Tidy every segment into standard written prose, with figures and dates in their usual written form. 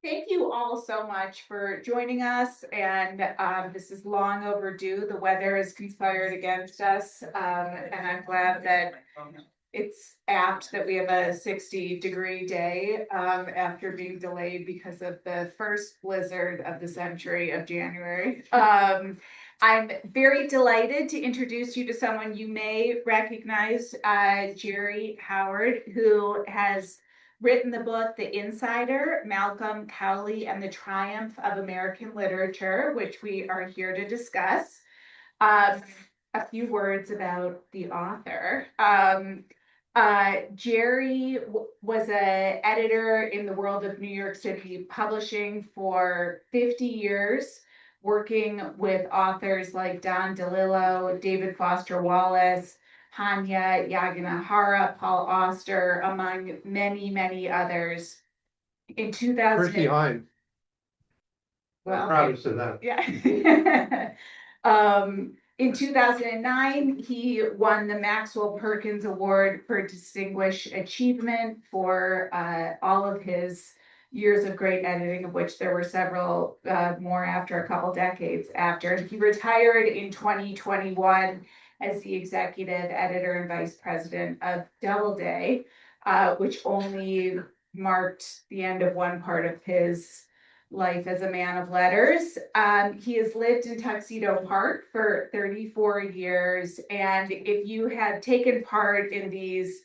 Thank you all so much for joining us, and this is long overdue. The weather has conspired against us, and I'm glad that it's apt that we have a 60-degree day after being delayed because of the first blizzard of the century of January. I'm very delighted to introduce you to someone you may recognize, Gerald Howard, who has written the book The Insider, Malcolm, Cowley, and the Triumph of American Literature, which we are here to discuss. A few words about the author. Jerry was an editor in the world of New York City publishing for 50 years, working with authors like DeLillo, David Foster Wallace, Hanya Yanagihara, Paul Auster, among many, many others. In 2000, Pretty high. well, Proud to say that. Yeah. In 2009, he won the Maxwell Perkins Award for Distinguished Achievement for all of his years of great editing, of which there were several more after a couple decades after. He retired in 2021 as the executive editor and vice president of Doubleday, which only marked the end of one part of his life as a man of letters. He has lived in Tuxedo Park for 34 years. And if you have taken part in these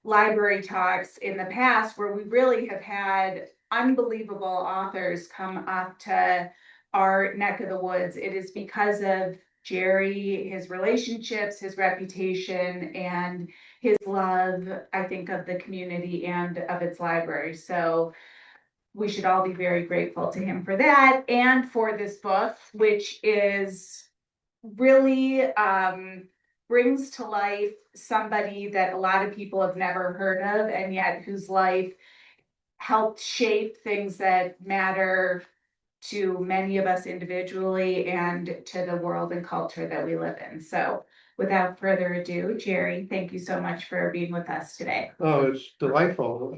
library talks in the past, where we really have had unbelievable authors come up to our neck of the woods, it is because of Jerry, his relationships, his reputation, and his love, I think, of the community and of its library. So we should all be very grateful to him for that, and for this book, which is really brings to life somebody that a lot of people have never heard of, and yet whose life helped shape things that matter to many of us individually and to the world and culture that we live in. So without further ado, Jerry, thank you so much for being with us today. Oh, it's delightful.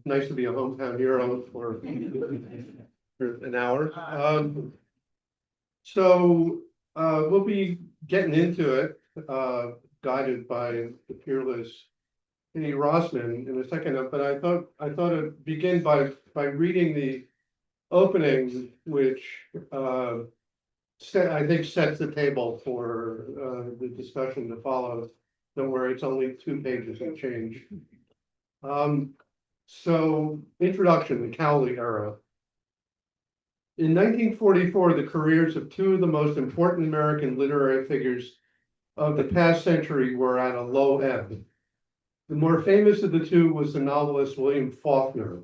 Nice to be a hometown hero for an hour. We'll be getting into it, guided by the fearless Katie Rosman in a second. But I thought I'd begin by reading the opening, which I think sets the table for the discussion to follow. Don't worry, it's only 2 pages and change. So, introduction, the Cowley era. In 1944, the careers of 2 of the most important American literary figures of the past century were at a low ebb. The more famous of the 2 was the novelist William Faulkner.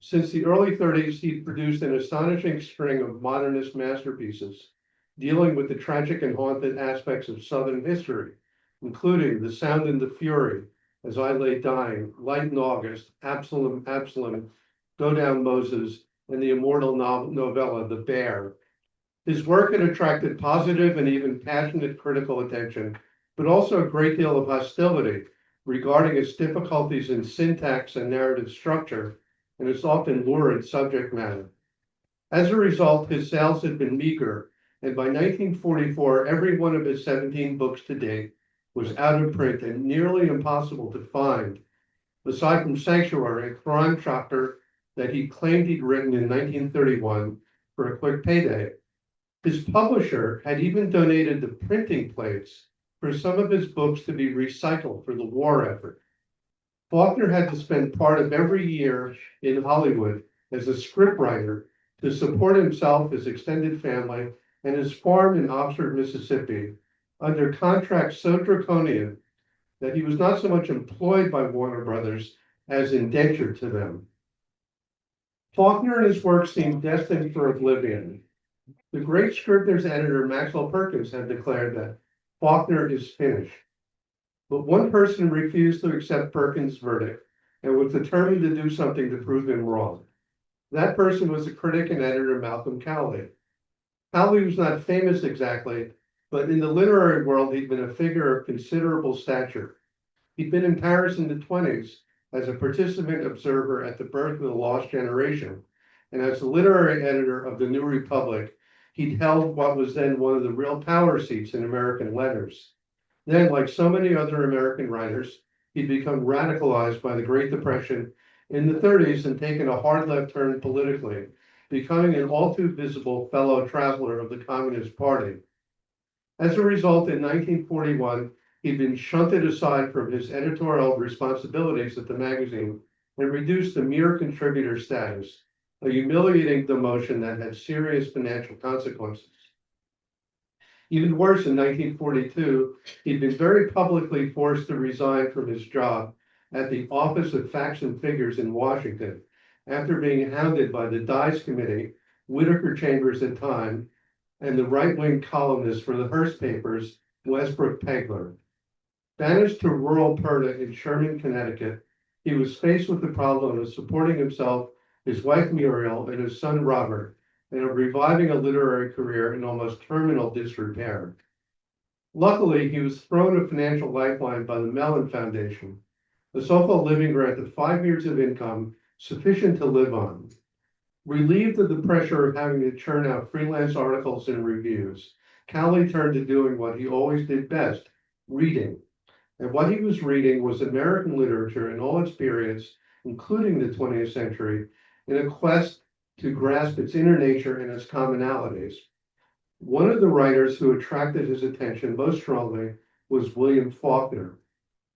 Since the early 30s, he produced an astonishing string of modernist masterpieces, dealing with the tragic and haunted aspects of Southern history, including The Sound and the Fury, As I Lay Dying, Light in August, Absalom, Absalom, Go Down Moses, and the immortal novella, The Bear. His work had attracted positive and even passionate critical attention, but also a great deal of hostility regarding its difficulties in syntax and narrative structure, and its often lurid subject matter. As a result, his sales had been meager, and by 1944, every one of his 17 books to date was out of print and nearly impossible to find, aside from Sanctuary, a crime chapter that he claimed he'd written in 1931 for a quick payday. His publisher had even donated the printing plates for some of his books to be recycled for the war effort. Faulkner had to spend part of every year in Hollywood as a scriptwriter to support himself, his extended family, and his farm in Oxford, Mississippi, under contracts so draconian that he was not so much employed by Warner Brothers as indentured to them. Faulkner and his work seemed destined for oblivion. The great Scribner's editor, Maxwell Perkins, had declared that Faulkner is finished. But one person refused to accept Perkins' verdict and was determined to do something to prove him wrong. That person was the critic and editor, Malcolm Cowley. Cowley was not famous exactly, but in the literary world, he'd been a figure of considerable stature. He'd been in Paris in the 20s as a participant observer at the birth of the lost generation. And as the literary editor of the New Republic, he'd held what was then one of the real power seats in American letters. Then, like so many other American writers, he'd become radicalized by the Great Depression in the 30s and taken a hard left turn politically, becoming an all too visible fellow traveler of the Communist Party. As a result, in 1941, he'd been shunted aside from his editorial responsibilities at the magazine and reduced to mere contributor status, a humiliating demotion that had serious financial consequences. Even worse, in 1942, he'd been very publicly forced to resign from his job at the Office of Facts and Figures in Washington after being hounded by the Dies Committee, Whittaker Chambers at Time, and the right-wing columnist for the Hearst papers, Westbrook Pegler. Banished to rural Perda in Sherman, Connecticut, he was faced with the problem of supporting himself, his wife Muriel, and his son Robert, and of reviving a literary career in almost terminal disrepair. Luckily, he was thrown a financial lifeline by the Mellon Foundation, a so-called living grant of 5 years of income sufficient to live on. Relieved of the pressure of having to churn out freelance articles and reviews, Cowley turned to doing what he always did best, reading. And what he was reading was American literature in all its periods, including the 20th century, in a quest to grasp its inner nature and its commonalities. One of the writers who attracted his attention most strongly was William Faulkner.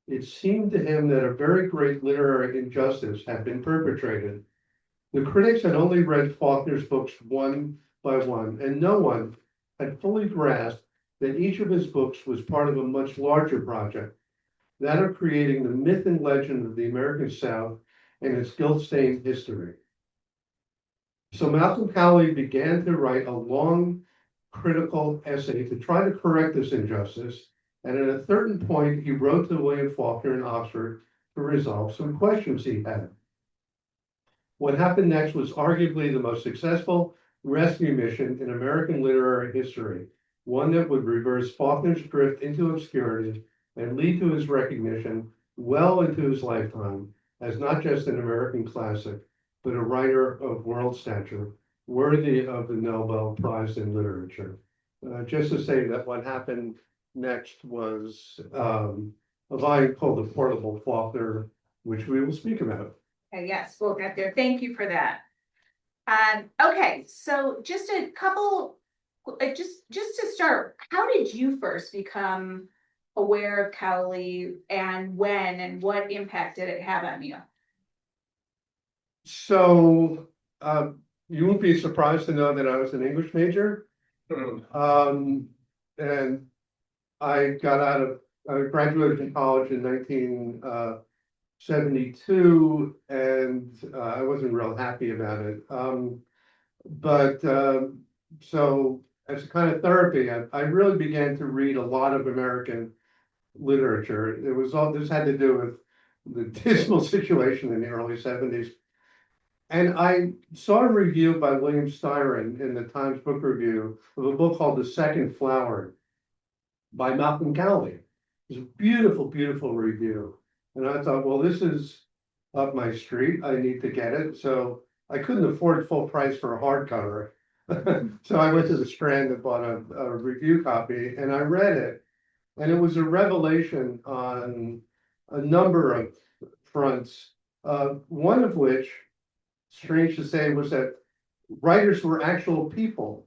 It seemed to him that a very great literary injustice had been perpetrated. The critics had only read Faulkner's books one by one, and no one had fully grasped that each of his books was part of a much larger project, that of creating the myth and legend of the American South and its guilt-stained history. So Malcolm Cowley began to write a long, critical essay to try to correct this injustice, and at a certain point, he wrote to William Faulkner in Oxford to resolve some questions he had. What happened next was arguably the most successful rescue mission in American literary history, one that would reverse Faulkner's drift into obscurity and lead to his recognition well into his lifetime as not just an American classic, but a writer of world stature, worthy of the Nobel Prize in Literature. Just to say that what happened next was a volume called The Portable Faulkner, which we will speak about. Yes, we'll get there. Thank you for that. Okay, so just a couple, just to start, how did you first become aware of Cowley, and when, and what impact did it have on you? So you won't be surprised to know that I was an English major. And I graduated from college in 1972, and I wasn't real happy about it. So as a kind of therapy, I really began to read a lot of American literature. This had to do with the dismal situation in the early 70s. And I saw a review by William Styron in the Times Book Review of a book called The Second Flower by Malcolm Cowley. It was a beautiful, beautiful review. And I thought, well, this is up my street. I need to get it. So I couldn't afford full price for a hardcover. So I went to the Strand and bought a review copy, and I read it. And it was a revelation on a number of fronts, one of which, strange to say, was that writers were actual people.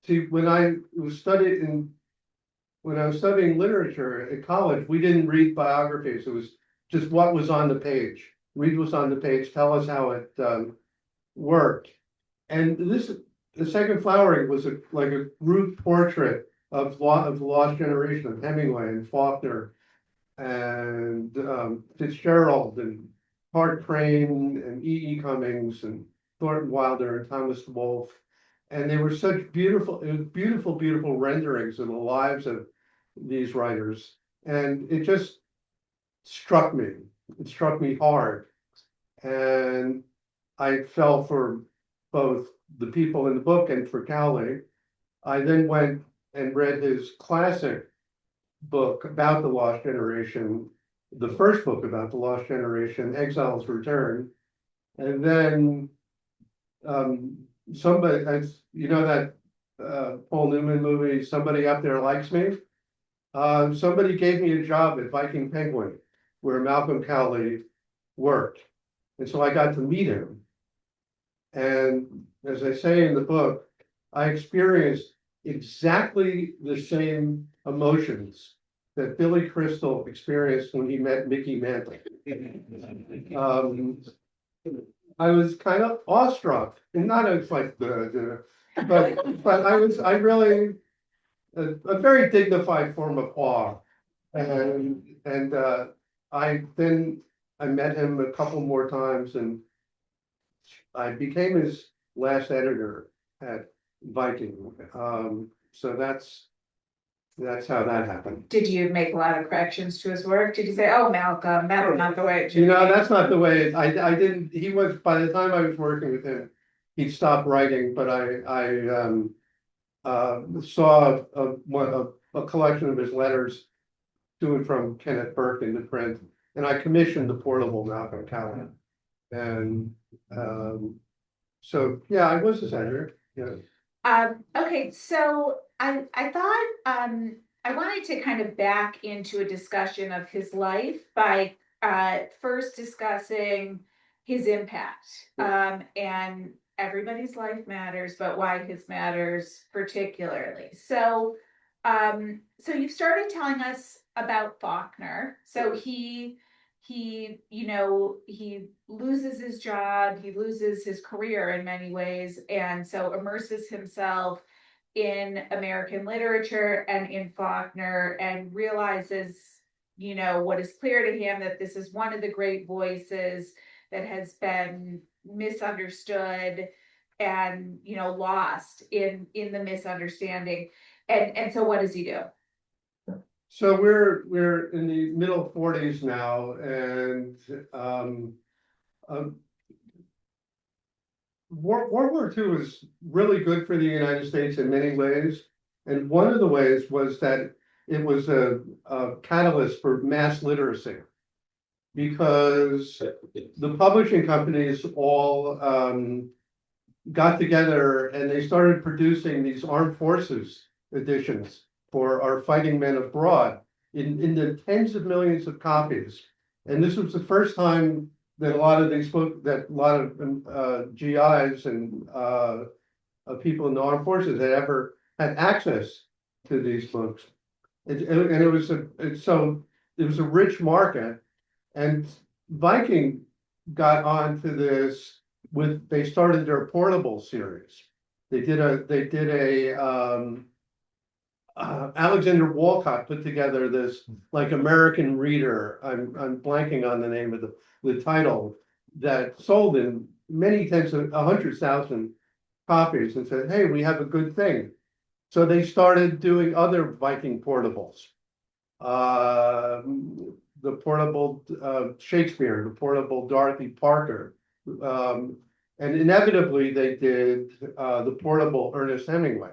See, when I was studying literature at college, we didn't read biographies. It was just what was on the page. Read what's on the page, tell us how it worked. And the Second Flowering was like a group portrait of the lost generation of Hemingway and Faulkner and Fitzgerald and Hart Crane and E. Cummings and Thornton Wilder and Thomas Wolfe. And they were such beautiful renderings of the lives of these writers. And it just struck me. It struck me hard. And I fell for both the people in the book and for Cowley. I then went and read his classic book about the lost generation, the first book about the lost generation, Exile's Return. And then somebody, as you know, that Paul Newman movie, Somebody Up There Likes Me. Somebody gave me a job at Viking Penguin, where Malcolm Cowley worked. And so I got to meet him. And as I say in the book, I experienced exactly the same emotions that Billy Crystal experienced when he met Mickey Mantle. I was kind of awestruck, and not as like but I really a very dignified form of awe, and I met him a couple more times, and I became his last editor at Viking. So that's how that happened. Did you make a lot of corrections to his work? Did you say, oh, Malcolm, that's not the way it should You know, be? that's not the way, I didn't, he was, by the time I was working with him, he'd stopped writing, but I saw a collection of his letters to and from Kenneth Burke into print, and I commissioned the portable Malcolm Cowley. And so, yeah, I was his editor, yeah. Okay, so I thought I wanted to kind of back into a discussion of his life by first discussing his impact. And everybody's life matters, but why his matters particularly. So so you've started telling us about Faulkner. So he he loses his job, he loses his career in many ways, and so immerses himself in American literature and in Faulkner, and realizes, what is clear to him, that this is one of the great voices that has been misunderstood and, lost in the misunderstanding. And so what does he do? So we're in the middle 40s now, and World War II was really good for the United States in many ways, and one of the ways was that it was a catalyst for mass literacy, because the publishing companies all got together and they started producing these armed forces editions for our fighting men abroad in the tens of millions of copies. And this was the first time that a lot of GIs and people in the armed forces had ever had access to these books. It was a rich market, and Viking got onto this they started their portable series. They did a Alexander Walcott put together this like American Reader. I'm blanking on the name of the title, that sold in many tens of 100,000 copies, and said, hey, we have a good thing. So they started doing other Viking portables. The portable Shakespeare, the portable Dorothy Parker. And inevitably they did the portable Ernest Hemingway.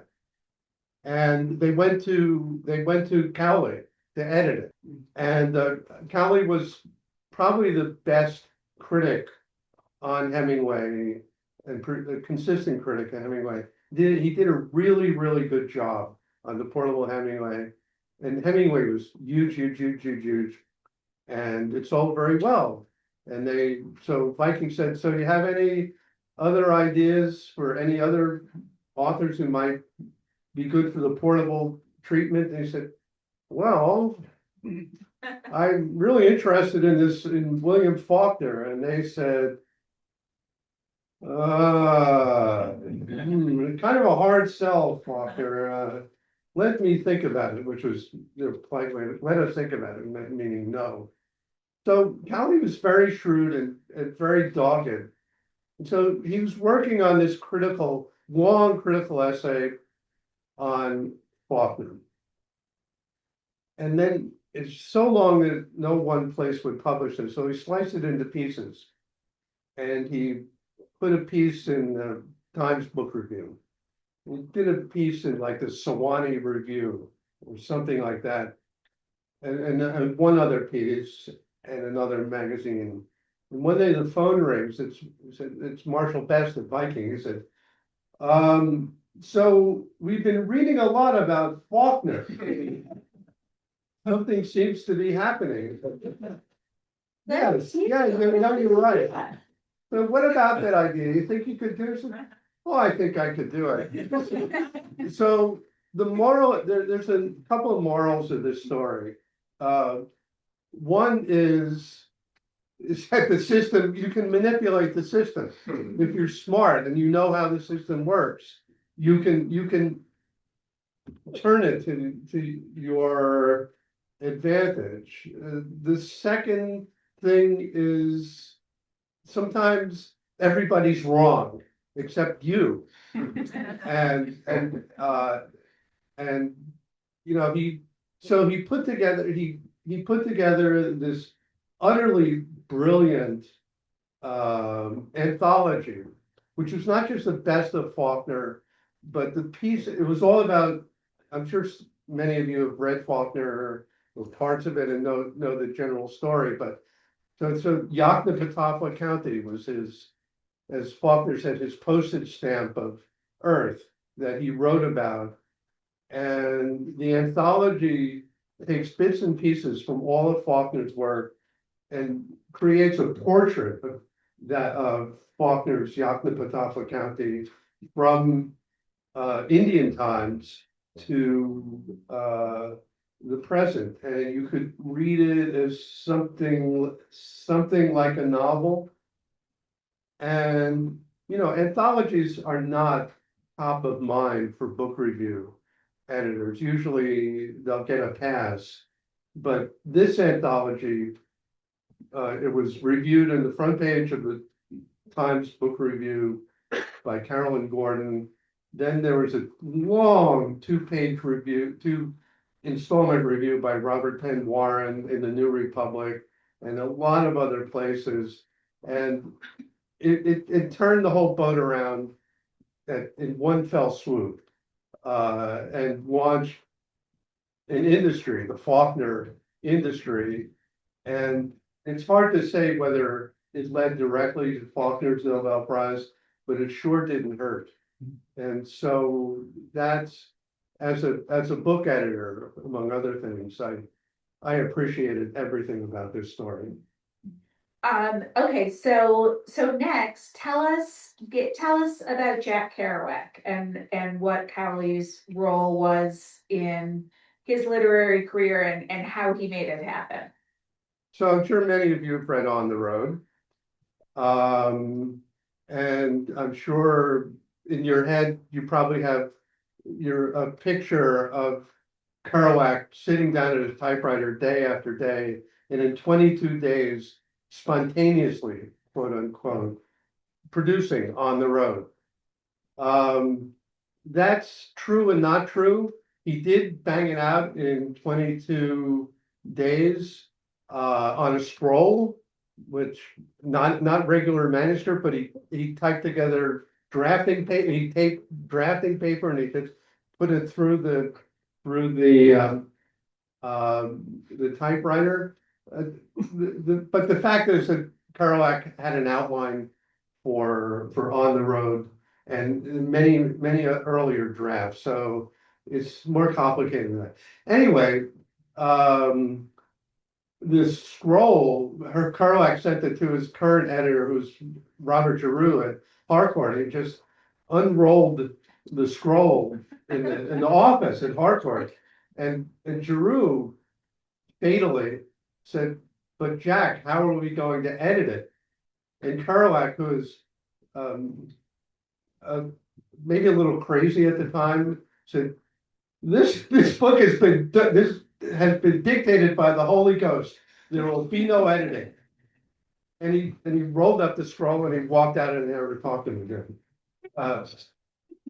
And they went to Cowley to edit it. And Cowley was probably the best critic on Hemingway, and a consistent critic on Hemingway. He did a really, really good job on the portable Hemingway. And Hemingway was huge. And it sold very well. And so Viking said, so do you have any other ideas for any other authors who might be good for the portable treatment? And he said, well, I'm really interested in William Faulkner. And they said, kind of a hard sell, Faulkner. Let me think about it, which was their polite way. Let us think about it, meaning no. So Cowley was very shrewd and very dogged. And so he was working on this long critical essay on Faulkner. And then it's so long that no one place would publish it. So he sliced it into pieces. And he put a piece in the Times Book Review. He did a piece in like the Sewanee Review or something like that. And one other piece. and another magazine. And one day the phone rings, it's Marshall Best at Viking. He said, so we've been reading a lot about Faulkner. Something seems to be happening. Yes, yeah, no, you're right. So what about that idea? You think you could do something? Well, I think I could do it. So the moral, there's a couple of morals of this story. One is that the system, you can manipulate the system. If you're smart and you know how the system works, you can turn it to your advantage. The second thing is sometimes everybody's wrong except you. And you know, he put together this utterly brilliant anthology, which was not just the best of Faulkner, but the piece, it was all about, I'm sure many of you have read Faulkner or parts of it and know the general story, but so Yoknapatawpha County was his, as Faulkner said, his postage stamp of Earth that he wrote about. And the anthology takes bits and pieces from all of Faulkner's work and creates a portrait of Faulkner's Yoknapatawpha County from Indian times to the present. And you could read it as something like a novel. And you know, anthologies are not top of mind for book review editors. Usually they'll get a pass, but this anthology, it was reviewed in the front page of the Times Book Review by Carolyn Gordon. Then there was a long two-installment review by Robert Penn Warren in the New Republic and a lot of other places. And it turned the whole boat around in one fell swoop, and launched an industry, the Faulkner industry. And it's hard to say whether it led directly to Faulkner's Nobel Prize, but it sure didn't hurt. And so that's, as a book editor, among other things, I appreciated everything about this story. Okay, so next, tell us about Jack Kerouac and what Cowley's role was in his literary career and how he made it happen. So I'm sure many of you have read On the Road. And I'm sure in your head, you probably have a picture of Kerouac sitting down at his typewriter day after day, and in 22 days, spontaneously, quote unquote, producing On the Road. That's true and not true. He did bang it out in 22 days on a scroll, which not regular manuscript, but he typed together drafting paper. He taped drafting paper and he just put it through the typewriter. But the fact is that Kerouac had an outline for On the Road and many earlier drafts, so it's more complicated than that. Anyway, this scroll, Kerouac sent it to his current editor, who's Robert Giroux at Harcourt. He just unrolled the scroll in the office at Harcourt, and Giroux fatally said, "But Jack, how are we going to edit it?" And Kerouac, who was maybe a little crazy at the time, said, "This book has been dictated by the Holy Ghost. There will be no editing." And he rolled up the scroll and he walked out and never talked to him again.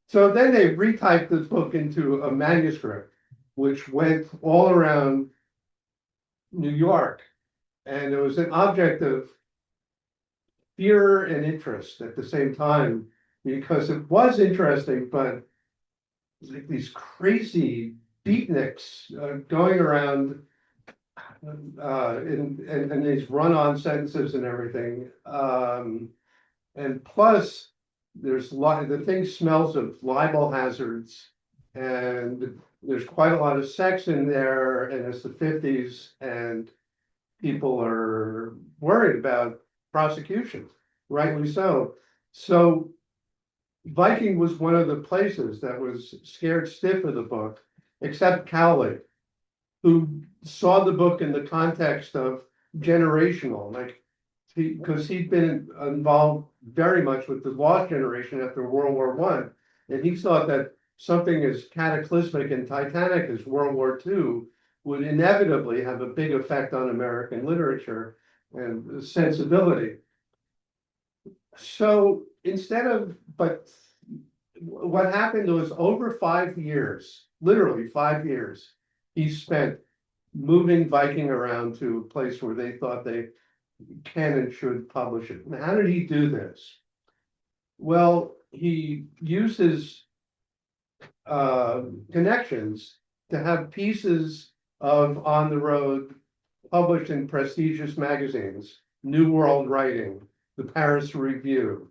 So then they retyped this book into a manuscript, which went all around New York. And it was an object of fear and interest at the same time, because it was interesting, but like these crazy beatniks going around and these run-on sentences and everything. And plus, the thing smells of libel hazards, and there's quite a lot of sex in there, and it's the 50s, and people are worried about prosecution, rightly so. So Viking was one of the places that was scared stiff of the book, except Cowley, who saw the book in the context of generational, like because he'd been involved very much with the lost generation after World War One, and he thought that something as cataclysmic and titanic as World War II would inevitably have a big effect on American literature and sensibility. So but what happened was over 5 years, literally 5 years, he spent moving Viking around to a place where they thought they can and should publish it. Now, how did he do this? Well, he used his connections to have pieces of On the Road published in prestigious magazines, New World Writing, the Paris Review,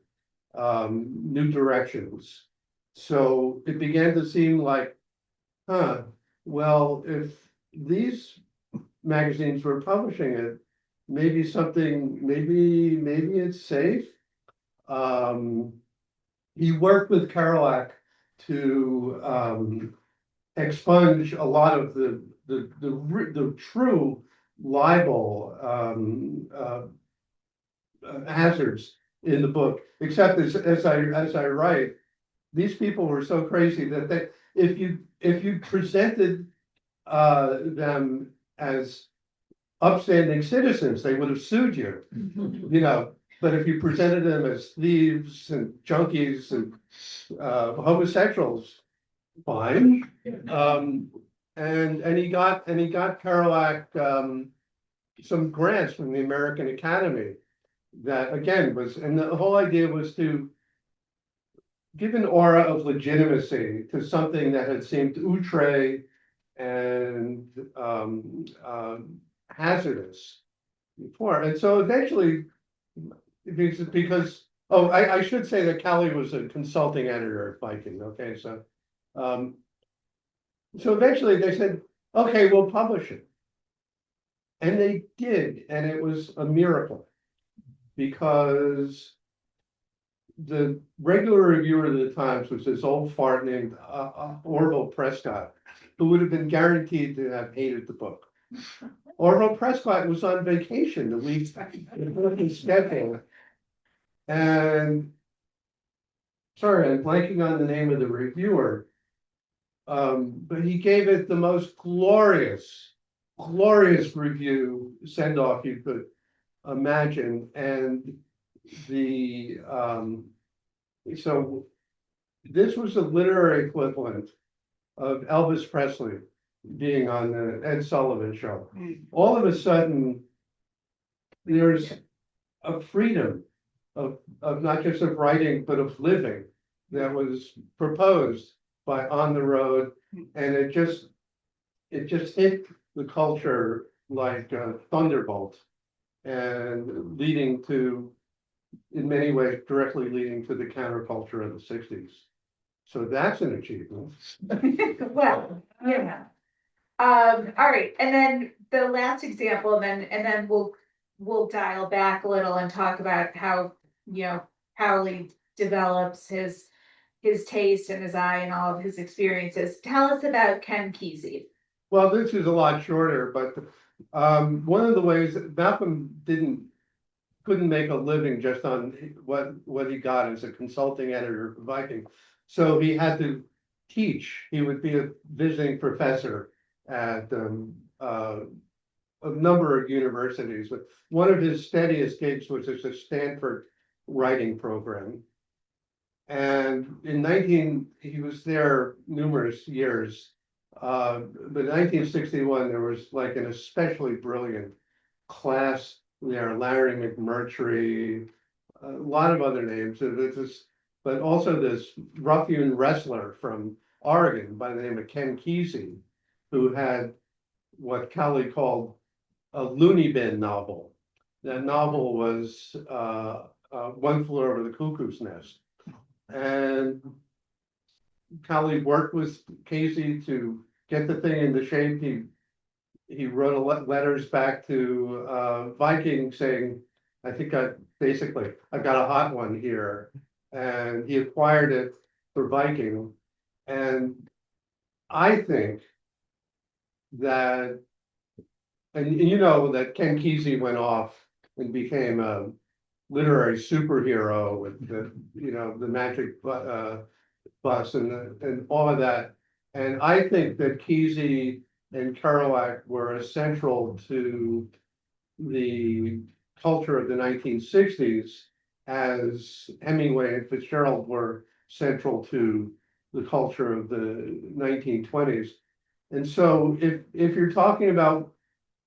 New Directions. So it began to seem like, well, if these magazines were publishing it, maybe it's safe. He worked with Kerouac to expunge a lot of the true libel hazards in the book. Except as I write, these people were so crazy that if you presented them as upstanding citizens, they would have sued you, But if you presented them as thieves and junkies and homosexuals, fine. And he got Kerouac some grants from the American Academy. That again and the whole idea was to give an aura of legitimacy to something that had seemed outre and hazardous before. And so eventually, because I should say that Cowley was a consulting editor at Viking. Okay, so eventually they said, okay, we'll publish it. And they did, and it was a miracle because the regular reviewer of the Times was this old fart named Orville Prescott, who would have been guaranteed to have hated the book. Orville Prescott was on vacation the week before his schedule. And sorry, I'm blanking on the name of the reviewer. But he gave it the most glorious review send-off you could imagine. And so this was a literary equivalent of Elvis Presley being on the Ed Sullivan Show. All of a sudden, there's a freedom of not just of writing, but of living that was proposed by On the Road, and it just hit the culture like a thunderbolt, and leading to, in many ways, directly leading to the counterculture of the 60s. So that's an achievement. Well, yeah. All right, and then the last example, and then we'll dial back a little and talk about how Cowley develops his taste and his eye and all of his experiences. Tell us about Ken Kesey. Well, this is a lot shorter, but one of the ways that Malcolm couldn't make a living just on what he got as a consulting editor for Viking. So he had to teach. He would be a visiting professor at a number of universities. But one of his steadiest gigs was at the Stanford writing program. And he was there numerous years. But in 1961, there was like an especially brilliant class there, Larry McMurtry, a lot of other names, but also this ruffian wrestler from Oregon by the name of Ken Kesey, who had what Cowley called a loony bin novel. That novel was One Flew Over the Cuckoo's Nest. And Cowley worked with Casey to get the thing into shape. He wrote letters back to Viking saying, I think I've got a hot one here. And he acquired it for Viking. And I think that, and you know that Ken Kesey went off and became a literary superhero with the magic bus and all of that. And I think that Kesey and Kerouac were essential to the culture of the 1960s, as Hemingway and Fitzgerald were central to the culture of the 1920s. And so if you're talking about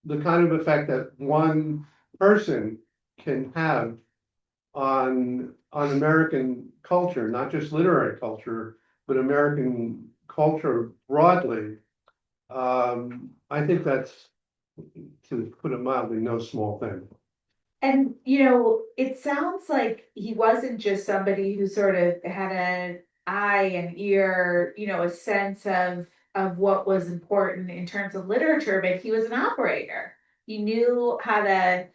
the kind of effect that one person can have on American culture, not just literary culture, but American culture broadly, I think that's, to put it mildly, no small thing. And, it sounds like he wasn't just somebody who sort of had an eye and ear, a sense of what was important in terms of literature, but he was an operator. He knew how to,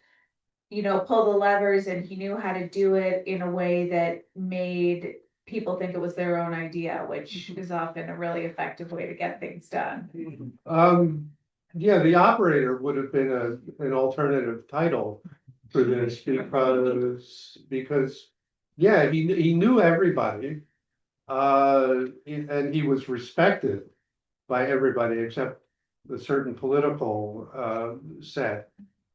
pull the levers, and he knew how to do it in a way that made people think it was their own idea, which is often a really effective way to get things done. Yeah, the operator would have been an alternative title for this because yeah, he knew everybody, and he was respected by everybody except the certain political set.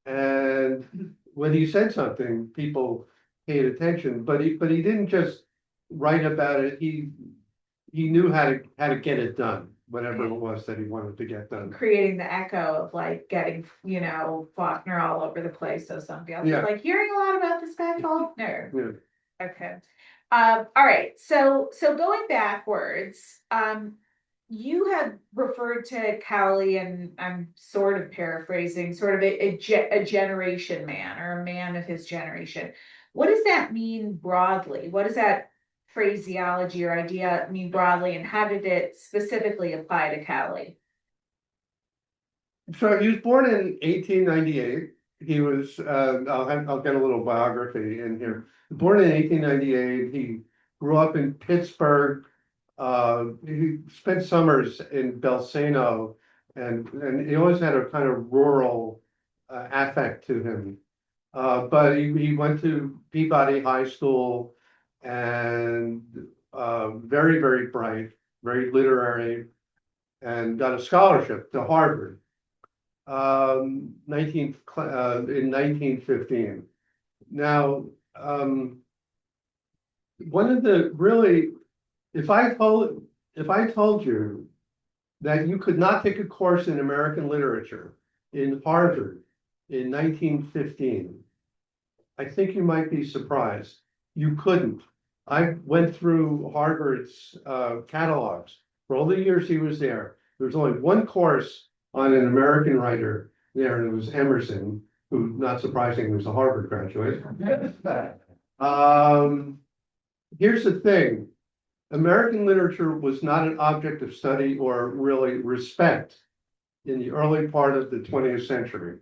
And when he said something, people paid attention, but he didn't just write about it. He knew how to get it done, whatever it was that he wanted to get done. Creating the echo of like getting, Faulkner all over the place. So somebody else is like hearing a lot about this guy Faulkner. Yeah. Okay. All right. So going backwards, you have referred to Cowley, and I'm sort of paraphrasing, sort of a generation man, or a man of his generation. What does that mean broadly? What does that phraseology or idea mean broadly, and how did it specifically apply to Cowley? So he was born in 1898. He was, I'll get a little biography in here. Born in 1898, he grew up in Pittsburgh. He spent summers in Belsano, and he always had a kind of rural affect to him. But he went to Peabody High School, and very, very bright, very literary, and got a scholarship to Harvard in 1915. Now, one of the really, if I told you that you could not take a course in American literature in Harvard in 1915, I think you might be surprised. You couldn't. I went through Harvard's catalogs for all the years he was there. There was only one course on an American writer there, and it was Emerson, who, not surprisingly, was a Harvard graduate. Here's the thing. American literature was not an object of study or really respect in the early part of the 20th century.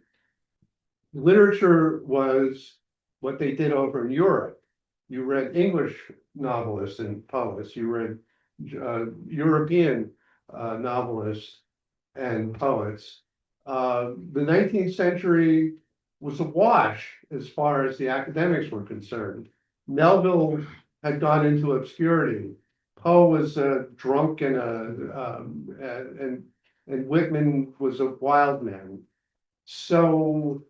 Literature was what they did over in Europe. You read English novelists and poets. You read European novelists and poets. The 19th century was a wash as far as the academics were concerned. Melville had gone into obscurity. Poe was a drunk and Whitman was a wild man. So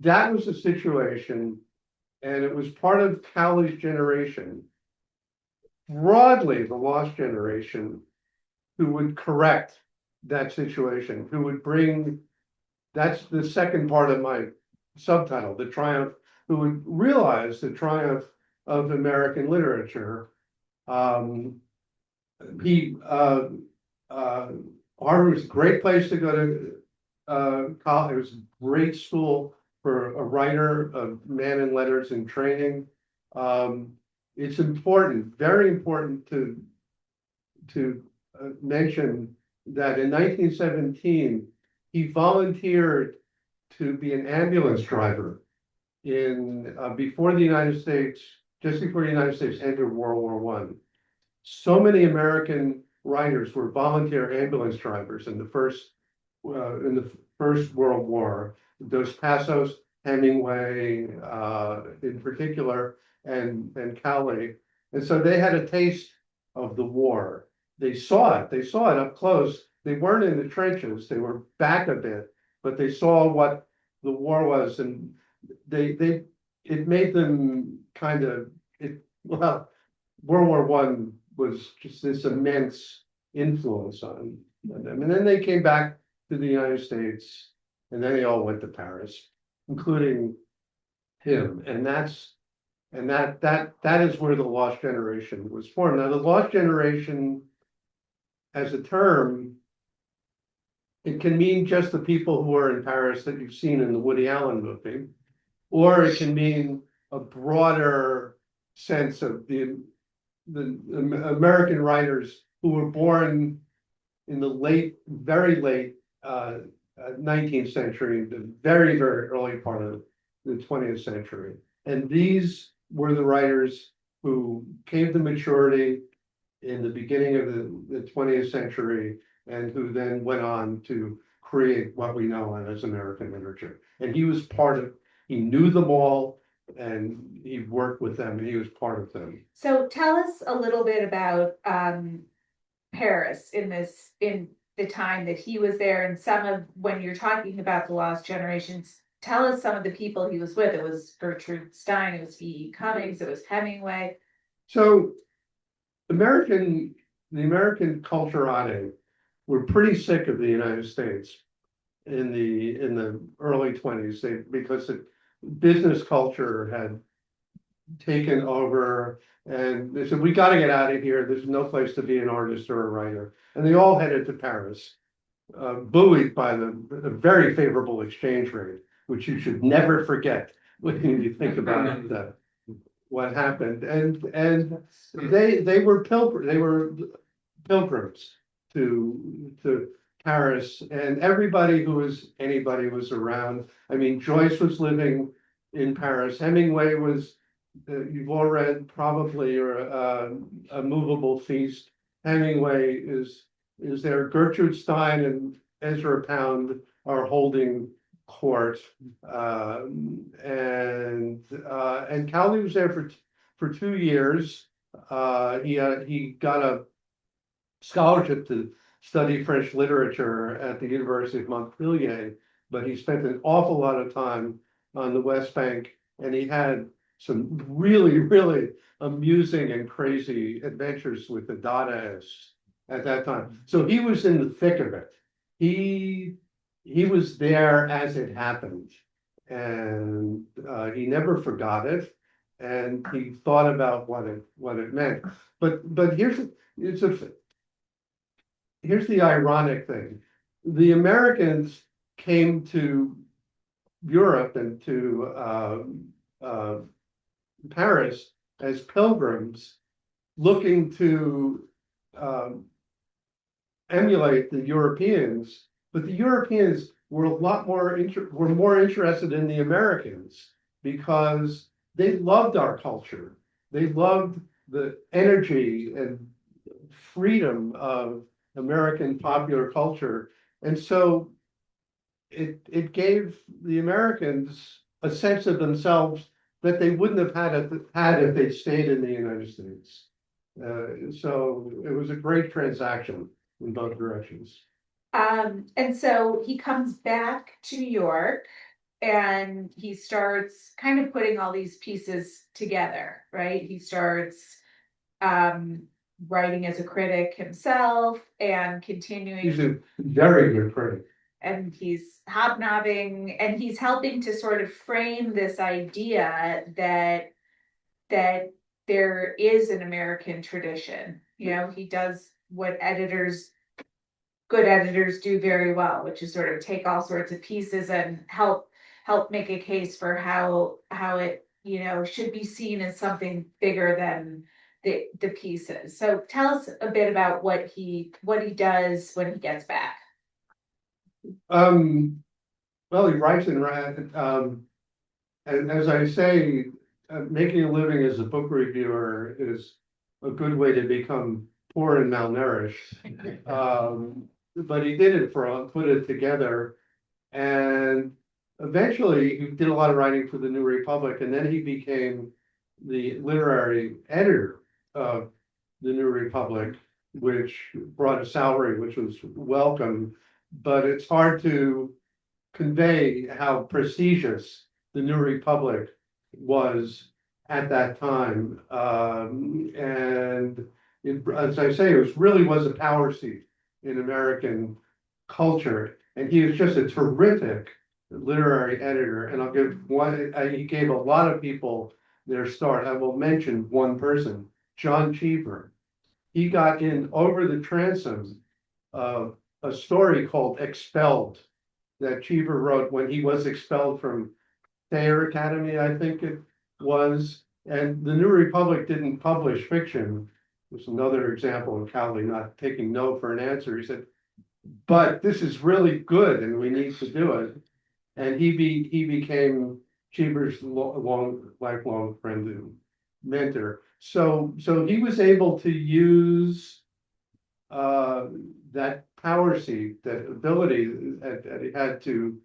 that was the situation, and it was part of Cowley's generation, broadly the lost generation, who would correct that situation, who would bring, that's the second part of my subtitle, the triumph, who would realize the triumph of American literature. Harvard was a great place to go college. It was a great school for a writer, a man in letters and training. It's important, very important to mention that in 1917, he volunteered to be an ambulance driver in before the United States, just before the United States entered World War One. So many American writers were volunteer ambulance drivers in the First World War. Dos Passos, Hemingway, in particular, and Cowley. And so they had a taste of the war. They saw it up close. They weren't in the trenches, they were back a bit, but they saw what the war was, and it made them kind of, well, World War One was just this immense influence on them. And then they came back to the United States, and then they all went to Paris, including him. And that is where the Lost Generation was formed. Now, the Lost Generation, as a term, it can mean just the people who are in Paris that you've seen in the Woody Allen movie, or it can mean a broader sense of the American writers who were born in the very late 19th century, the very, very early part of the 20th century. And these were the writers who came to maturity in the beginning of the 20th century, and who then went on to create what we know as American literature. And he knew them all, and he worked with them, and he was part of them. So tell us a little bit about Paris in the time that he was there, and when you're talking about the Lost Generations, tell us some of the people he was with. It was Gertrude Stein, it was E. Cummings, it was Hemingway. So the American culturati were pretty sick of the United States in the early 20s, because the business culture had taken over, and they said, we got to get out of here. There's no place to be an artist or a writer. And they all headed to Paris, buoyed by the very favorable exchange rate, which you should never forget when you think about what happened. And they were pilgrims to Paris, and anybody was around. I mean, Joyce was living in Paris. Hemingway was, you've all read probably, or A Movable Feast. Hemingway is there. Gertrude Stein and Ezra Pound are holding court, and Cowley was there for 2 years. He got a scholarship to study French literature at the University of Montpellier, but he spent an awful lot of time on the West Bank, and he had some really, really amusing and crazy adventures with the Dadaists at that time. So he was in the thick of it. He was there as it happened, and he never forgot it, and he thought about what it meant. But here's the ironic thing. The Americans came to Europe and to Paris as pilgrims, looking to emulate the Europeans, but the Europeans were more interested in the Americans, because they loved our culture. They loved the energy and freedom of American popular culture. And so it gave the Americans a sense of themselves that they wouldn't have had if they'd stayed in the United States. So it was a great transaction in both directions. And so he comes back to New York, and he starts kind of putting all these pieces together, right? He starts writing as a critic himself and continuing. He's a very good critic. And he's hobnobbing, and he's helping to sort of frame this idea that there is an American tradition. You know, he does what editors good editors do very well, which is sort of take all sorts of pieces and help make a case for how it, should be seen as something bigger than the pieces. So tell us a bit about what he does when he gets back. Well, he writes and and as I say, making a living as a book reviewer is a good way to become poor and malnourished. But he did it put it together, and eventually he did a lot of writing for the New Republic, and then he became the literary editor of the New Republic, which brought a salary which was welcome, but it's hard to convey how prestigious the New Republic was at that time. And as I say, it really was a power seat in American culture. And he was just a terrific literary editor. And I'll give one, he gave a lot of people their start. I will mention one person, John Cheever. He got in over the transom of a story called Expelled that Cheever wrote when he was expelled from Thayer Academy, I think it was. And the New Republic didn't publish fiction. There's another example of Cowley not taking no for an answer. He said, but this is really good and we need to do it. And he became Cheever's lifelong friend and mentor. So he was able to use that power seat, that ability that he had to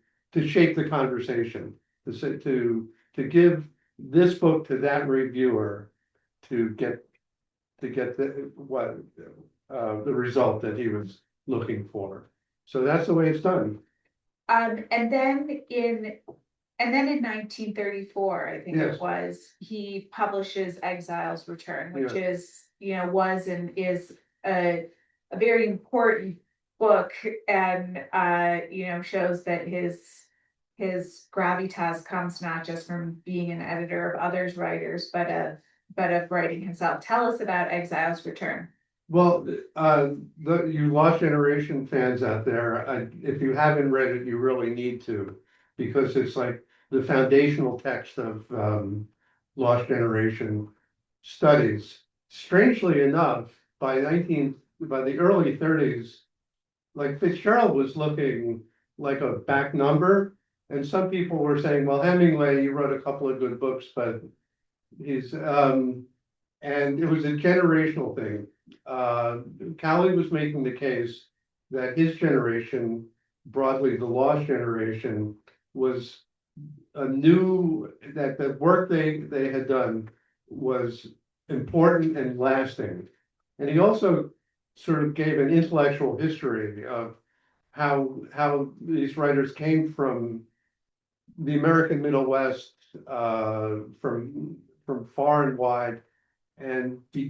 shape the conversation, to give this book to that reviewer to get the result that he was looking for. So that's the way it's done. And then in 1934, I think Yes. it was, he publishes Exile's Return, which Yes. is, was and is a very important book, and shows that his gravitas comes not just from being an editor of others' writers, but of writing himself. Tell us about Exile's Return. Well, you Lost Generation fans out there, if you haven't read it, you really need to, because it's like the foundational text of Lost Generation studies. Strangely enough, by the early 30s, like Fitzgerald was looking like a back number, and some people were saying, well, Hemingway, he wrote a couple of good books, but he's and it was a generational thing. Cowley was making the case that his generation, broadly the Lost Generation, was that the work they had done was important and lasting. And he also sort of gave an intellectual history of how these writers came from the American Middle West, from far and wide, and they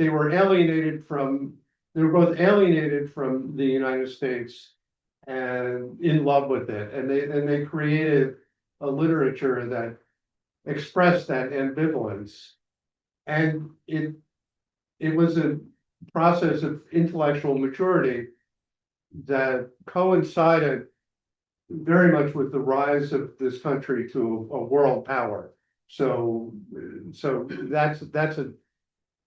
were both alienated from the United States and in love with it. And they created a literature that expressed that ambivalence. And it was a process of intellectual maturity that coincided very much with the rise of this country to a world power. So that's the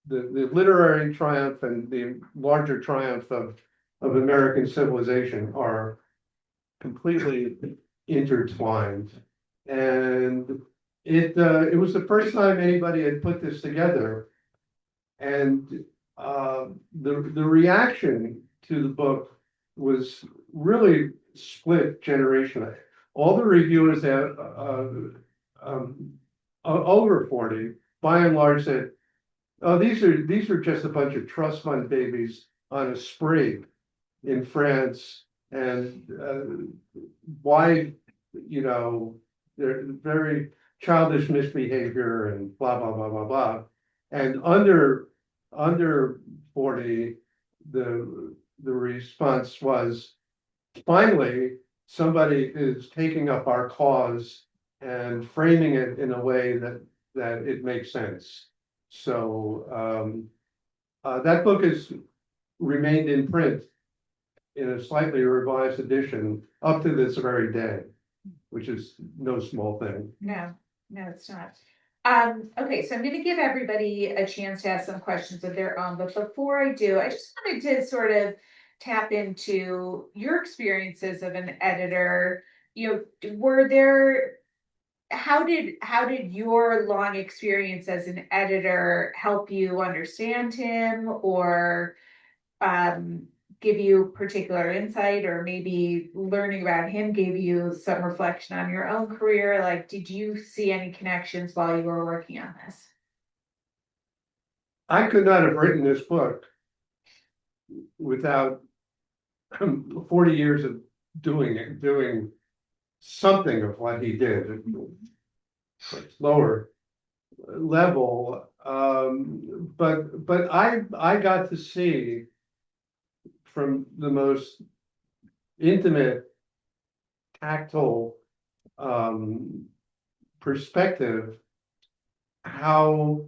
literary triumph and the larger triumph of American civilization are completely intertwined. And it was the first time anybody had put this together. And the reaction to the book was really split generationally. All the reviewers that over 40, by and large, said, "Oh, these are just a bunch of trust fund babies on a spree in France, and why, they're very childish misbehavior and blah blah blah blah blah." And under 40, the response was, finally, somebody is taking up our cause and framing it in a way that it makes sense. So that book is remained in print in a slightly revised edition up to this very day, which is no small thing. No, it's not. Okay, so I'm gonna give everybody a chance to ask some questions of their own, but before I do, I just wanted to sort of tap into your experiences of an editor. Were there, how did your long experience as an editor help you understand him, or give you particular insight, or maybe learning about him gave you some reflection on your own career? Like, did you see any connections while you were working on this? I could not have written this book without 40 years of doing something of what he did at lower level. But I got to see from the most intimate, tactile perspective how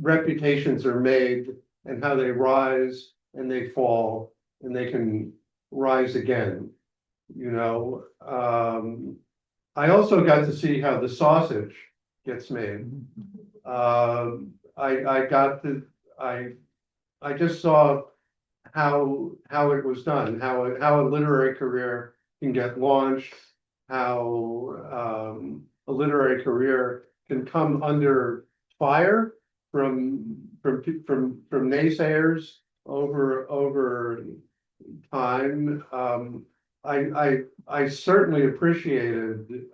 reputations are made and how they rise and they fall and they can rise again. I also got to see how the sausage gets made. I just saw how it was done, how a literary career can get launched, how a literary career can come under fire from naysayers over time. I certainly appreciated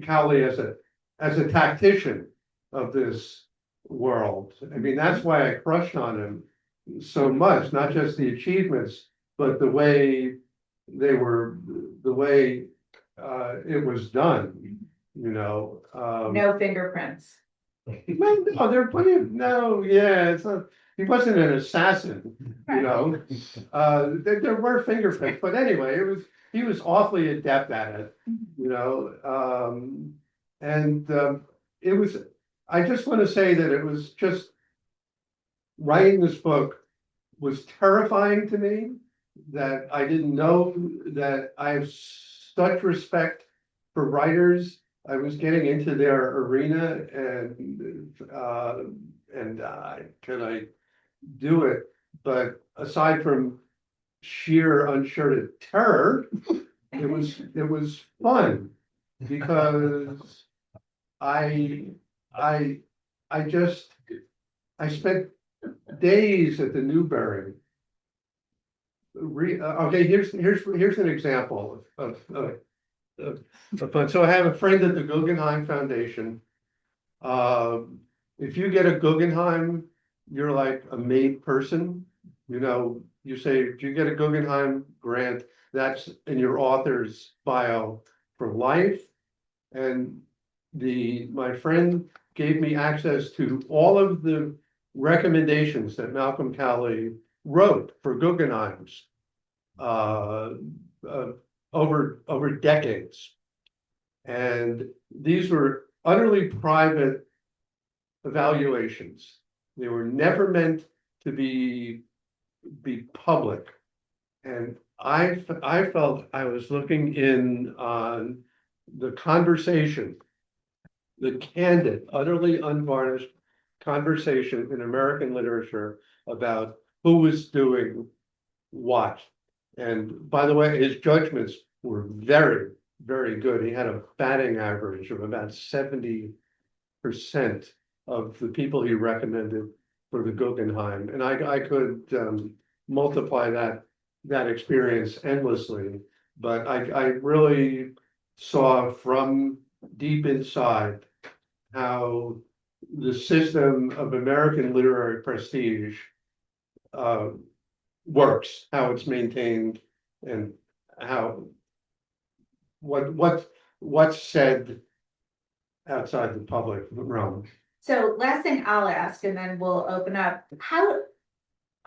Cowley as a tactician of this world. I mean, that's why I crushed on him so much, not just the achievements, but the way it was done, No fingerprints. Well, no, there are plenty of, no, yeah, he wasn't an assassin, there were fingerprints, but anyway, he was awfully adept at it, it was, I just want to say that it was just, writing this book was terrifying to me, that I didn't know that I have such respect for writers. I was getting into their arena and can I do it? But aside from sheer uncharted terror, it was fun because I spent days at the Newberry. Okay, here's an example of fun. So I have a friend at the Guggenheim Foundation. If you get a Guggenheim, you're like a made person. You say, do you get a Guggenheim grant? That's in your author's bio for life. And my friend gave me access to all of the recommendations that Malcolm Cowley wrote for Guggenheims over decades. And these were utterly private evaluations. They were never meant to be public. And I felt I was looking in on the conversation, the candid, utterly unvarnished conversation in American literature about who was doing what. And by the way, his judgments were very, very good. He had a batting average of about 70% of the people he recommended for the Guggenheim. And I could multiply that experience endlessly, but I really saw from deep inside how the system of American literary prestige works, how it's maintained, and how what's said outside the public realm. So last thing I'll ask, and then we'll open up. How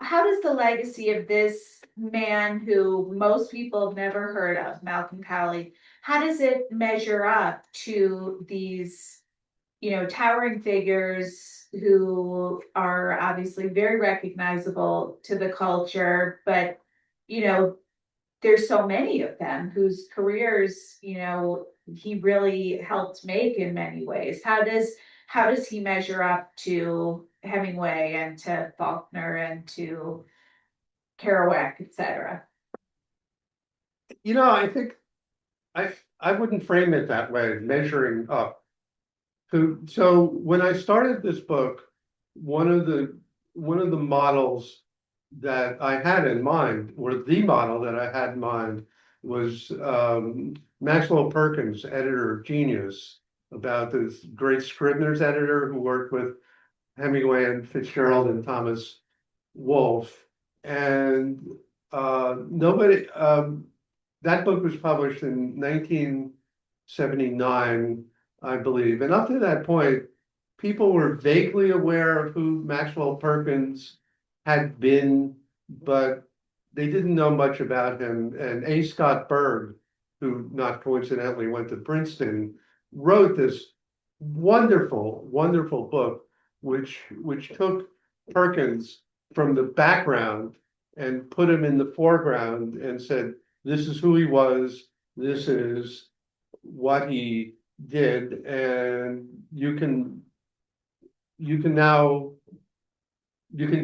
does the legacy of this man who most people have never heard of, Malcolm Cowley, how does it measure up to these, towering figures who are obviously very recognizable to the culture, but, there's so many of them whose careers, he really helped make in many ways. How does he measure up to Hemingway and to Faulkner and to Kerouac, etc.? I think I wouldn't frame it that way, measuring up. So when I started this book, one of the models that I had in mind, or the model that I had in mind, was Maxwell Perkins, editor of Genius, about this great Scribner's editor who worked with Hemingway and Fitzgerald and Thomas Wolfe. And nobody, that book was published in 1979, I believe. And up to that point, people were vaguely aware of who Maxwell Perkins had been, but they didn't know much about him. And A. Scott Berg, who not coincidentally went to Princeton, wrote this wonderful, wonderful book, which took Perkins from the background and put him in the foreground and said, this is who he was, this is what he did, and you can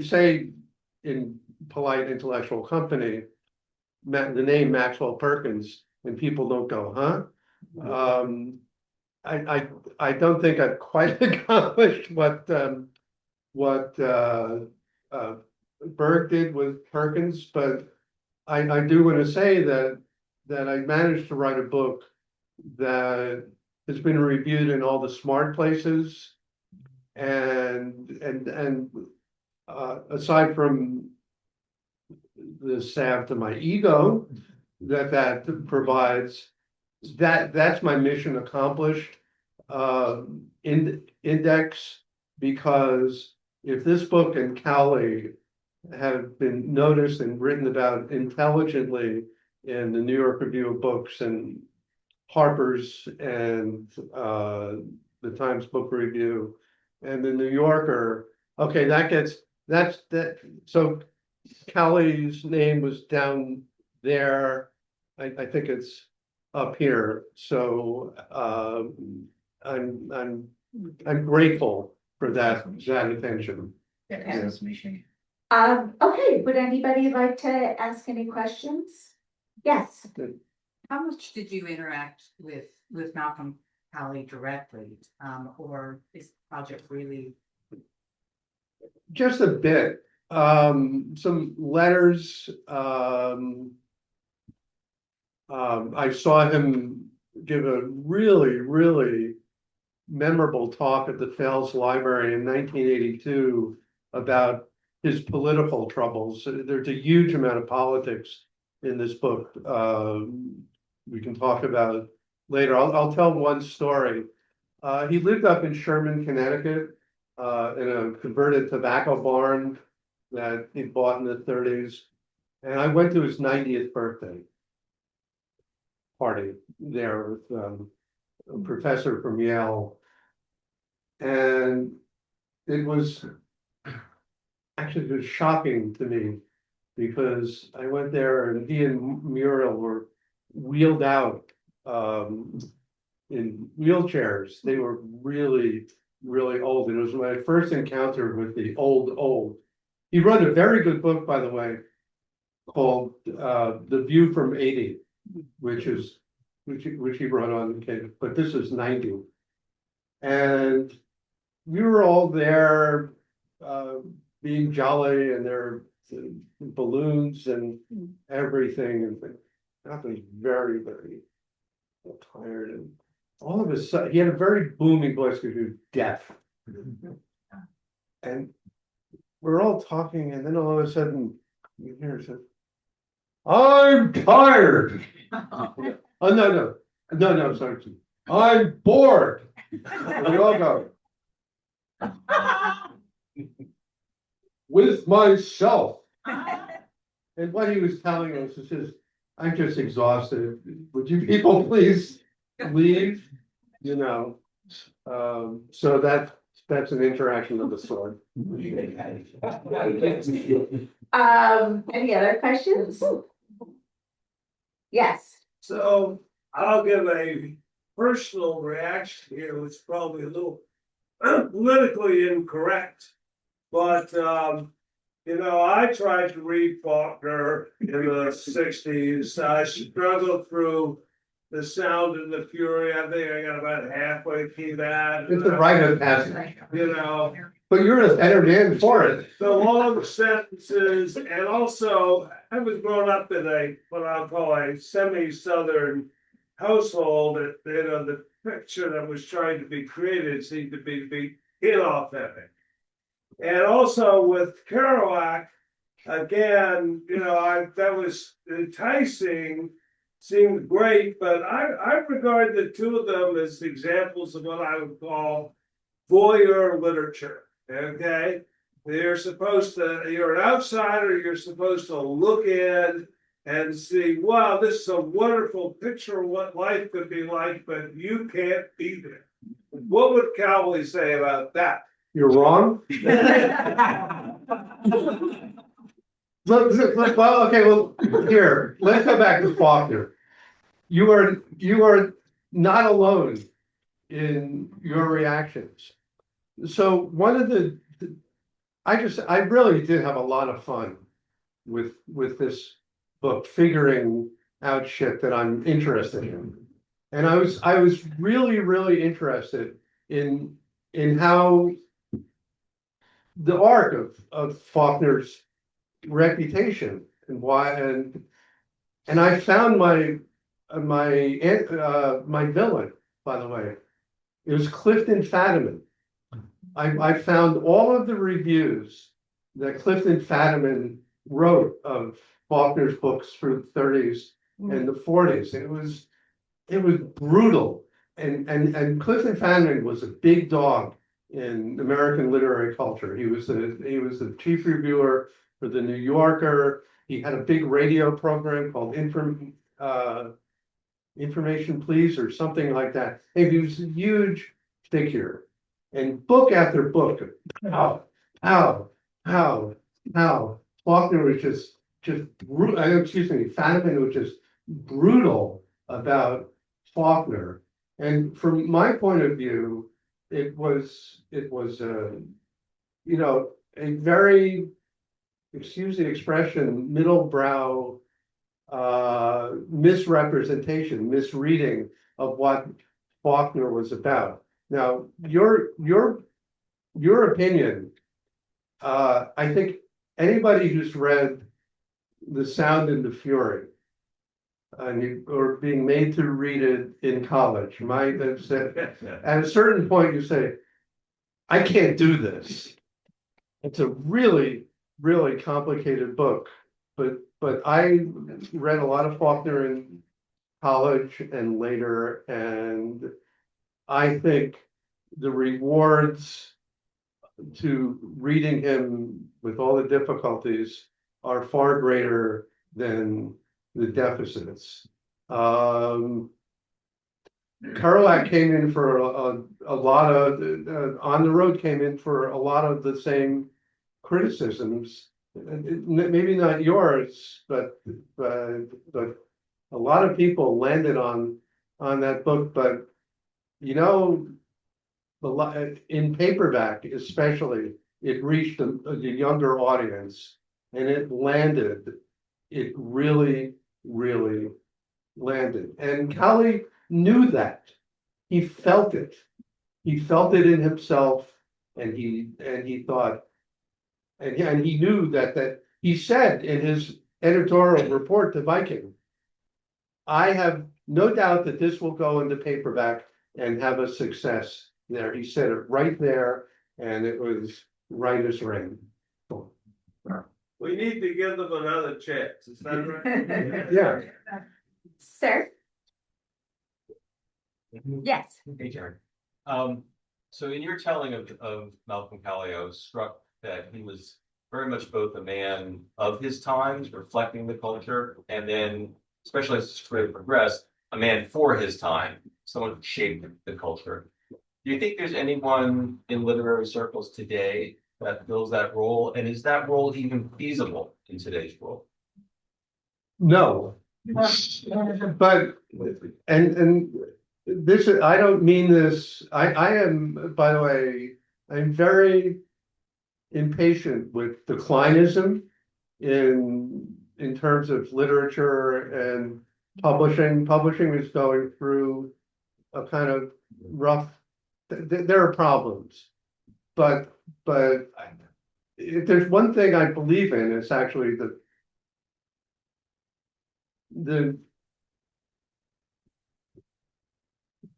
say in polite intellectual company the name Maxwell Perkins, and people don't go, huh? I don't think I've quite accomplished what Berg did with Perkins, but I do want to say that I managed to write a book that has been reviewed in all the smart places, and aside from the salve to my ego that provides, that's my mission accomplished. Index, because if this book and Cowley have been noticed and written about intelligently in the New York Review of Books and Harper's and the Times Book Review and the New Yorker, okay, that's so Cowley's name was down there. I think it's up here. So I'm grateful for that attention. Okay. Okay, would anybody like to ask any questions? Yes. How much did you interact with Malcolm Cowley directly, or is the project really? Just a bit. Some letters. I saw him give a really, really memorable talk at the Fels Library in 1982 about his political troubles. There's a huge amount of politics in this book. We can talk about later. I'll tell one story. He lived up in Sherman, Connecticut, in a converted tobacco barn that he bought in the 30s. And I went to his 90th birthday party there with a professor from Yale. And it was shocking to me, because I went there and he and Muriel were wheeled out in wheelchairs. They were really, really old. It was my first encounter with the old. He wrote a very good book, by the way, called The View from 80, which he wrote on, but this is 90. And we were all there being jolly, and there are balloons and everything, and I was very, very tired. And all of a sudden, he had a very booming voice because he was deaf. And we're all talking, and then all of a sudden, you hear it said, "I'm tired." Oh, no, sorry. "I'm bored." And we all go, "With myself." And what he was telling us is, "I'm just exhausted. Would you people please leave?" So that's an interaction of the sort. Any other questions? Yes. So I'll give a personal reaction here, which is probably a little politically incorrect. But I tried to read Faulkner in the 60s. I struggled through The Sound and the Fury. I think I got about halfway through that. It's a rite of passage. But you're as entered in for it. The long sentences, and also I was brought up in a what I'll call a semi-southern household. That the picture that was trying to be created seemed to be inauthentic. And also with Kerouac, again, that was enticing, seemed great, but I regard the two of them as examples of what I would call voyeur literature. Okay, you're an outsider, you're supposed to look in and see, wow, this is a wonderful picture of what life could be like, but you can't be there. What would Cowley say about that? You're wrong. Well, here, let's go back to Faulkner. You are not alone in your reactions. So one of I really did have a lot of fun with this book, figuring out shit that I'm interested in. And I was really, really interested in how the arc of Faulkner's reputation and why, and I found my villain, by the way. It was Clifton Fadiman. I found all of the reviews that Clifton Fadiman wrote of Faulkner's books through the 30s and the 40s. It was brutal. And Clifton Fadiman was a big dog in American literary culture. He was the chief reviewer for the New Yorker. He had a big radio program called Information Please or something like that. And he was a huge figure. And book after book, Faulkner was just Fadiman was just brutal about Faulkner. And from my point of view, it was a very, excuse the expression, middlebrow misrepresentation, misreading of what Faulkner was about. Now, your opinion, I think anybody who's read The Sound and the Fury, or being made to read it in college, might have said, at a certain point you say, I can't do this. It's a really, really complicated book, but I read a lot of Faulkner in college and later, and I think the rewards to reading him with all the difficulties are far greater than the deficits. Kerouac came in for a lot of, On the Road came in for a lot of the same criticisms. Maybe not yours, but a lot of people landed on that book. But in paperback especially, it reached a younger audience, and it landed. It really, really landed. And Cowley knew that. He felt it. He felt it in himself, and he thought, and he knew that he said in his editorial report to Viking, I have no doubt that this will go into paperback and have a success there. He said it right there, and it was right as rain. We need to give them another chance. Is that right? Yeah. Sir? Yes. Hey, Jared. So in your telling of Malcolm Cowley, I was struck that he was very much both a man of his times, reflecting the culture, and then, especially as his career progressed, a man for his time, someone who shaped the culture. Do Do you think there's anyone in literary circles today that fills that role? And is that role even feasible in today's world? No. But, and this, I don't mean this, I am, by the way, I'm very impatient with declinism in terms of literature and publishing. Publishing is going through a kind of rough, there are problems. But if there's one thing I believe in, it's actually the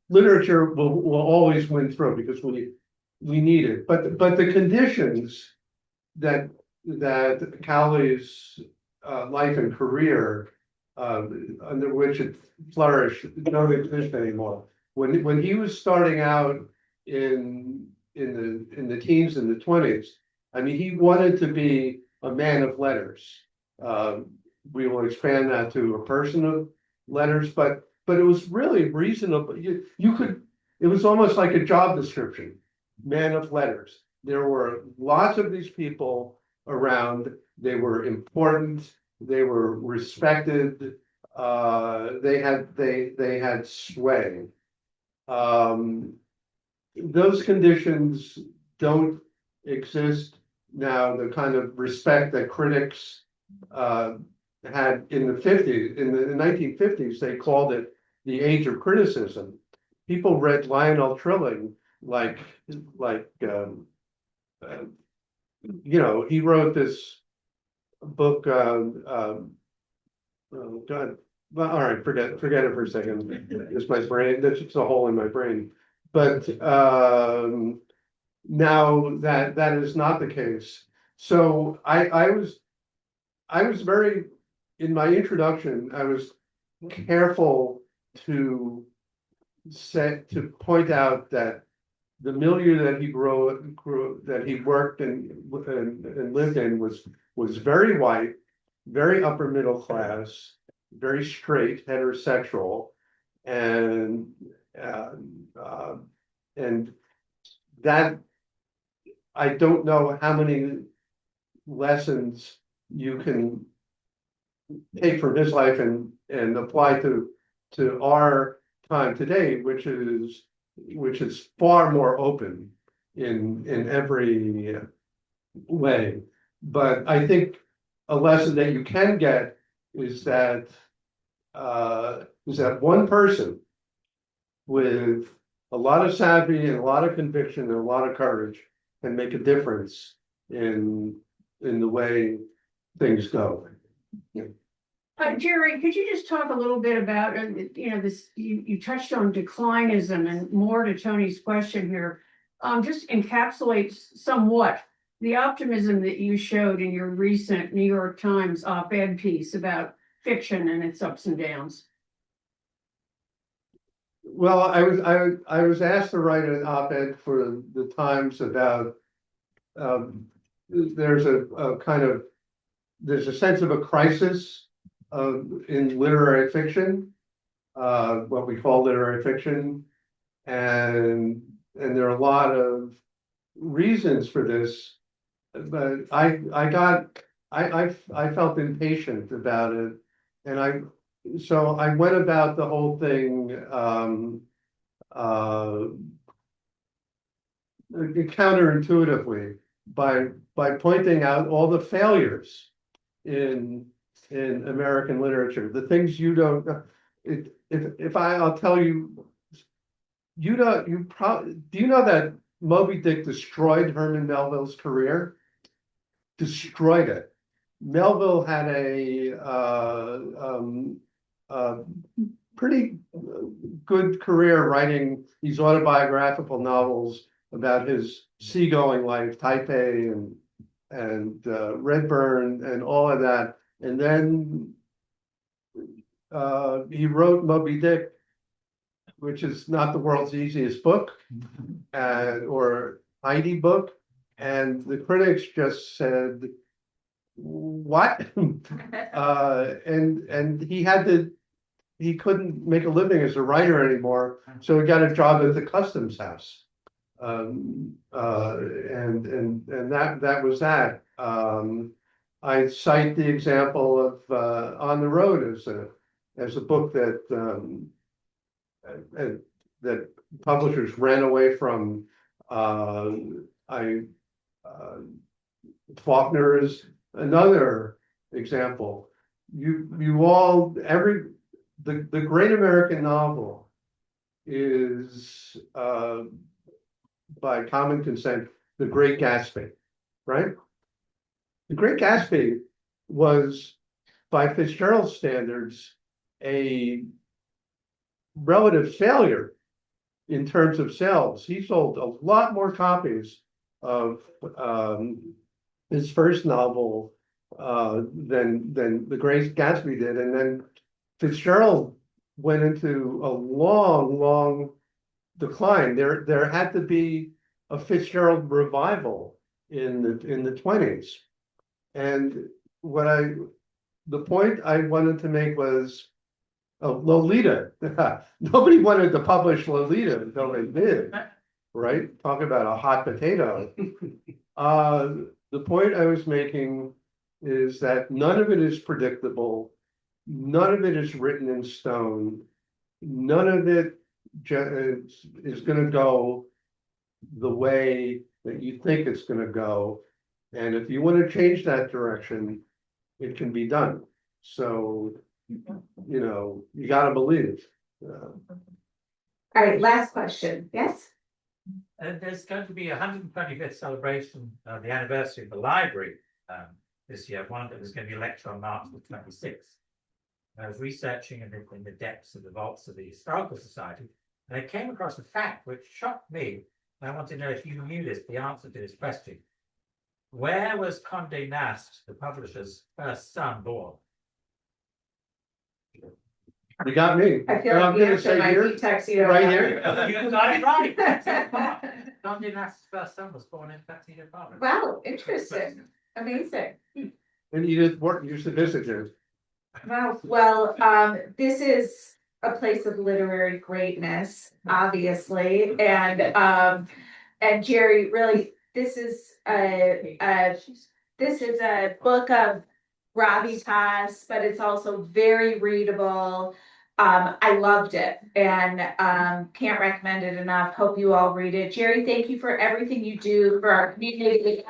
literature will always win through because we need it. But the conditions that Cowley's life and career under which it flourished don't exist anymore. When he was starting out in the teens and the 20s, I mean, he wanted to be a man of letters. We will expand that to a person of letters, but it was really reasonable. You could, it was almost like a job description, man of letters. There were lots of these people around. They were important. They were respected. They had sway. Those conditions don't exist now. The kind of respect that critics had in the 50s, in the 1950s, they called it the age of criticism. People read Lionel Trilling like you know, he wrote this book. Oh God. Well, all right, forget it for a second. It's my brain. That's just a hole in my brain. But now that is not the case. So I was very, in my introduction, I was careful to point out that the milieu that he that he worked and lived in was very white, very upper middle class, very straight, heterosexual, and that I don't know how many lessons you can take from his life and apply to our time today, which is far more open in every way. But I think a lesson that you can get is that one person with a lot of savvy and a lot of conviction and a lot of courage can make a difference in the way things go. Jerry, could you just talk a little bit about, this, you touched on declinism, and more to Tony's question here, just encapsulates somewhat the optimism that you showed in your recent New York Times op-ed piece about fiction and its ups and downs. Well, I was asked to write an op-ed for the Times about there's a sense of a crisis in literary fiction, what we call literary fiction, and there are a lot of reasons for this, but I felt impatient about it, and so I went about the whole thing counterintuitively by pointing out all the failures in American literature, the things you don't. I'll tell you, do you know that Moby Dick destroyed Herman Melville's career? Destroyed it. Melville had a pretty good career writing these autobiographical novels about his seagoing life, Taipei and Redburn and all of that. And then he wrote Moby Dick, which is not the world's easiest book, or Heidi book. And the critics just said, what? And he couldn't make a living as a writer anymore. So he got a job at the customs house. that was that. I cite the example of On the Road as a book that publishers ran away from. Faulkner is another example. The great American novel is by common consent, The Great Gatsby, right? The Great Gatsby was, by Fitzgerald's standards, a relative failure in terms of sales. He sold a lot more copies of his first novel than The Great Gatsby did, and then Fitzgerald went into a long decline. There had to be a Fitzgerald revival in the 20s, and the point I wanted to make was Lolita. Nobody wanted to publish Lolita until they did, right? Talk about a hot potato. The point I was making is that none of it is predictable. None of it is written in stone. None of it is going to go the way that you think it's going to go. And if you want to change that direction, it can be done. So, you got to believe. All right, last question. Yes? There's going to be a 125th celebration of the anniversary of the library this year. One of them is going to be a lecture on March the 26th. I was researching in the depths of the vaults of the Historical Society, and I came across a fact which shocked me. And I want to know if you knew this, the answer to this question. Where was Condé Nast, the publisher's first son, born? You got me. I feel I'm like the gonna answer say might here, be Tuxedo. right Park. here. You got it right. Condé Nast's first son was born in Tuxedo Park. Wow, interesting, amazing. And Edith Wharton used to visit here. Wow, well, this is a place of literary greatness, obviously, and Jerry, really, this is a book of gravitas, but it's also very readable. I loved it and can't recommend it enough. Hope you all read it. Jerry, thank you for everything you do for our community.